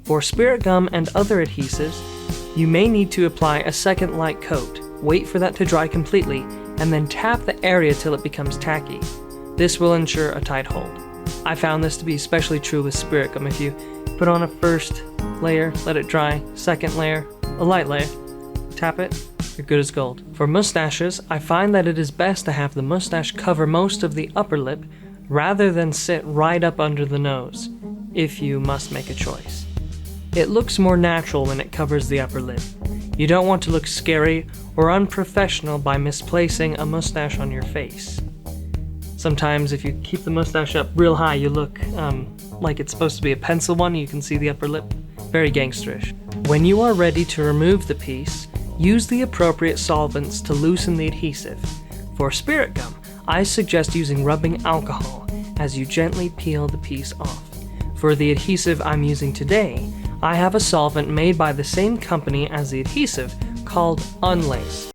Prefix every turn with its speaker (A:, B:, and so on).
A: For spirit gum and other adhesives, you may need to apply a second light coat, wait for that to dry completely, and then tap the area till it becomes tacky. This will ensure a tight hold. I found this to be especially true with spirit gum. If you put on a first layer, let it dry, second layer, a light layer, tap it, you're good as gold. For mustaches, I find that it is best to have the mustache cover most of the upper lip rather than sit right up under the nose, if you must make a choice. It looks more natural when it covers the upper lip. You don't want to look scary or unprofessional by misplacing a mustache on your face. Sometimes if you keep the mustache up real high, you look like it's supposed to be a pencil one. You can see the upper lip. Very gangsterish. When you are ready to remove the piece, use the appropriate solvents to loosen the adhesive. For spirit gum, I suggest using rubbing alcohol as you gently peel the piece off. For the adhesive I'm using today, I have a solvent made by the same company as the adhesive called Unlace.